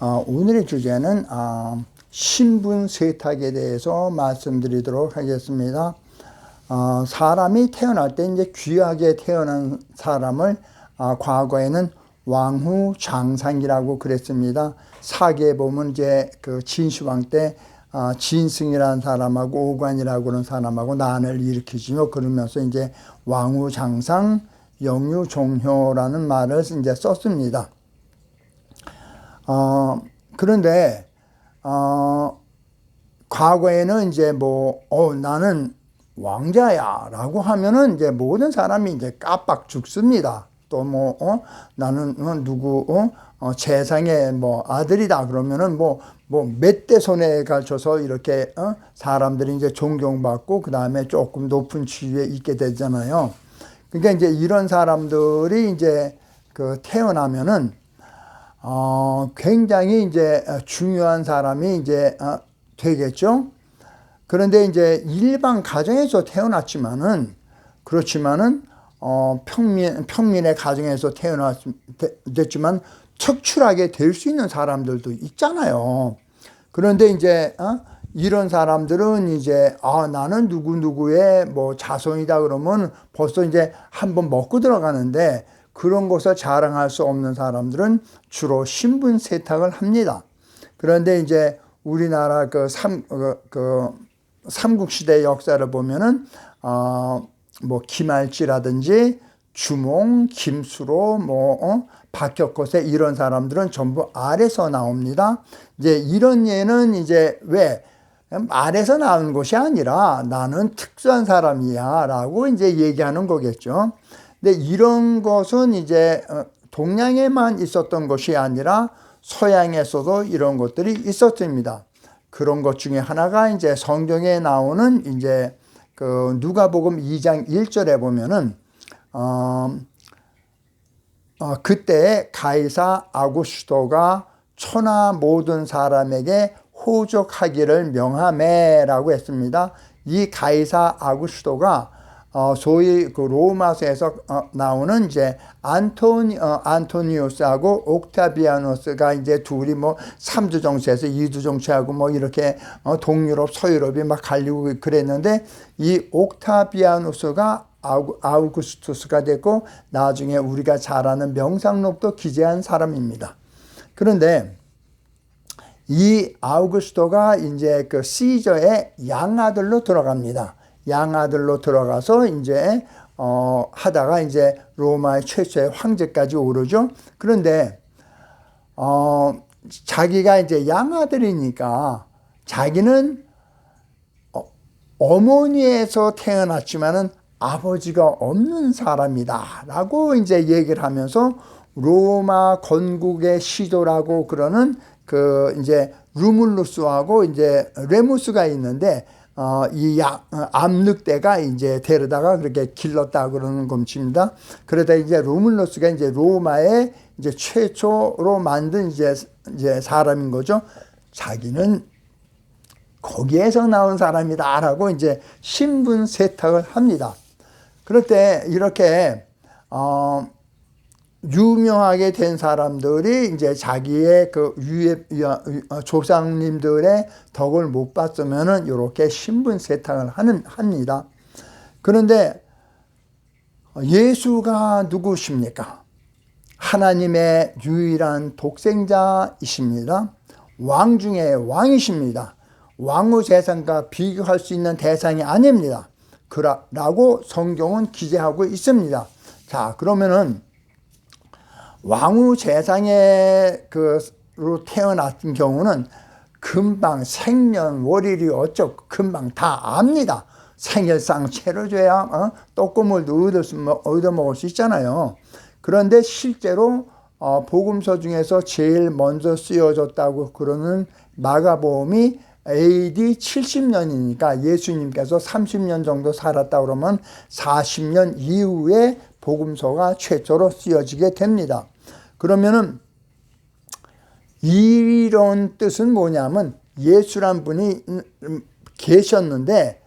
오늘의 주제는 신분 세탁에 대해서 말씀드리도록 하겠습니다. 사람이 태어날 때 이제 귀하게 태어난 사람을 과거에는 왕후 장상이라고 그랬습니다. 사기에 보면 이제 그 진시황 때 진승이라는 사람하고 오관이라고 그런 사람하고 난을 일으키지요. 그러면서 이제 왕후 장상, 영유 종효라는 말을 이제 썼습니다. 그런데 과거에는 이제 나는 왕자야 라고 하면은 이제 모든 사람이 이제 깜빡 죽습니다. 또 나는 누구 재상의 아들이다 그러면은 몇 대 손에 걸쳐서 이렇게 사람들이 이제 존경받고 그 다음에 조금 높은 지위에 있게 되잖아요. 그러니까 이제 이런 사람들이 이제 태어나면은 굉장히 이제 중요한 사람이 이제 되겠죠. 그런데 이제 일반 가정에서 태어났지만은 그렇지만은 평민의 가정에서 태어났지만 척출하게 될 수 있는 사람들도 있잖아요. 그런데 이제 이런 사람들은 이제 나는 누구누구의 자손이다 그러면 벌써 이제 한번 먹고 들어가는데 그런 것을 자랑할 수 없는 사람들은 주로 신분 세탁을 합니다. 그런데 이제 우리나라 삼국시대 역사를 보면은 김알지라든지 주몽, 김수로, 박혁거세 이런 사람들은 전부 아래서 나옵니다. 이제 이런 예는 이제 왜 아래서 나온 것이 아니라 나는 특수한 사람이야 라고 이제 얘기하는 거겠죠. 근데 이런 것은 이제 동양에만 있었던 것이 아니라 서양에서도 이런 것들이 있었습니다. 그런 것 중에 하나가 이제 성경에 나오는 이제 누가복음 2장 1절에 보면은 그때 가이사 아구스토가 천하 모든 사람에게 호적하기를 명하매라고 했습니다. 이 가이사 아구스토가 소위 로마서에서 나오는 이제 안토니우스하고 옥타비아누스가 이제 둘이 삼두 정치에서 이두 정치하고 이렇게 동유럽, 서유럽이 막 갈리고 그랬는데 이 옥타비아누스가 아우구스투스가 됐고 나중에 우리가 잘 아는 명상록도 기재한 사람입니다. 그런데 이 아우구스토가 이제 시저의 양아들로 들어갑니다. 양아들로 들어가서 이제 하다가 이제 로마의 최초의 황제까지 오르죠. 그런데 자기가 이제 양아들이니까 자기는 어머니에서 태어났지만은 아버지가 없는 사람이다 라고 이제 얘기를 하면서 로마 건국의 시도라고 그러는 이제 루물루스하고 이제 레무스가 있는데 이 암늑대가 이제 데려다가 그렇게 길렀다 그러는 겁니다. 그러다 이제 루물루스가 이제 로마의 이제 최초로 만든 이제 사람인 거죠. 자기는 거기에서 나온 사람이다라고 이제 신분 세탁을 합니다. 그럴 때 이렇게 유명하게 된 사람들이 이제 자기의 조상님들의 덕을 못 봤으면은 이렇게 신분 세탁을 합니다. 그런데 예수가 누구십니까? 하나님의 유일한 독생자이십니다. 왕 중에 왕이십니다. 왕후 재상과 비교할 수 있는 대상이 아닙니다. 라고 성경은 기재하고 있습니다. 자, 그러면은 왕후 재상으로 태어났던 경우는 금방 생년월일이 어쩌고 금방 다 압니다. 생일상 차려줘야 떡고물도 얻어먹을 수 있잖아요. 그런데 실제로 복음서 중에서 제일 먼저 쓰여졌다고 그러는 마가복음이 AD 70년이니까 예수님께서 30년 정도 살았다 그러면 40년 이후에 복음서가 최초로 쓰여지게 됩니다. 그러면은 이런 뜻은 뭐냐면 예수란 분이 계셨는데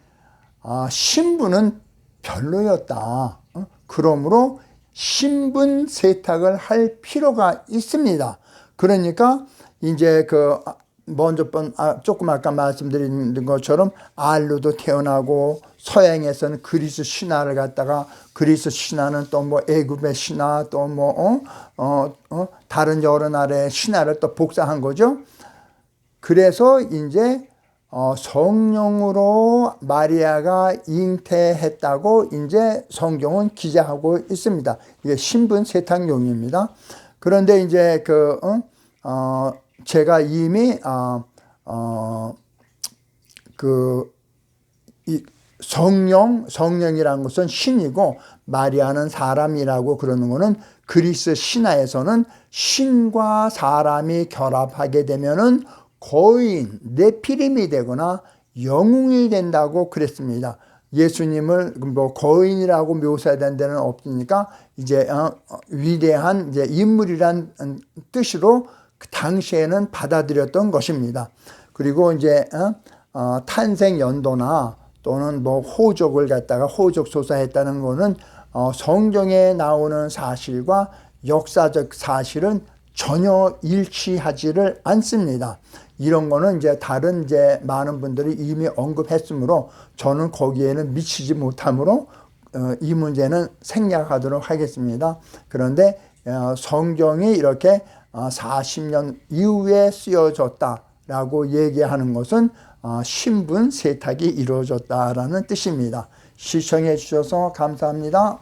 신분은 별로였다. 그러므로 신분 세탁을 할 필요가 있습니다. 그러니까 이제 먼저 조금 아까 말씀드린 것처럼 알로도 태어나고, 서양에서는 그리스 신화를 갖다가, 그리스 신화는 또 뭐 애굽의 신화, 또 뭐 다른 여러 나라의 신화를 또 복사한 거죠. 그래서 이제 성령으로 마리아가 잉태했다고 이제 성경은 기재하고 있습니다. 이게 신분 세탁용입니다. 그런데 이제 제가 이미 성령이라는 것은 신이고 마리아는 사람이라고 그러는 것은 그리스 신화에서는 신과 사람이 결합하게 되면은 거인, 네피림이 되거나 영웅이 된다고 그랬습니다. 예수님을 뭐 거인이라고 묘사된 데는 없으니까 이제 위대한 이제 인물이란 뜻으로 그 당시에는 받아들였던 것입니다. 그리고 이제 탄생 연도나 또는 뭐 호족을 갖다가 호족 조사했다는 거는 성경에 나오는 사실과 역사적 사실은 전혀 일치하지를 않습니다. 이런 거는 이제 다른 이제 많은 분들이 이미 언급했으므로 저는 거기에는 미치지 못하므로 이 문제는 생략하도록 하겠습니다. 그런데 성경이 이렇게 40년 이후에 쓰여졌다라고 얘기하는 것은 신분 세탁이 이루어졌다라는 뜻입니다. 시청해 주셔서 감사합니다.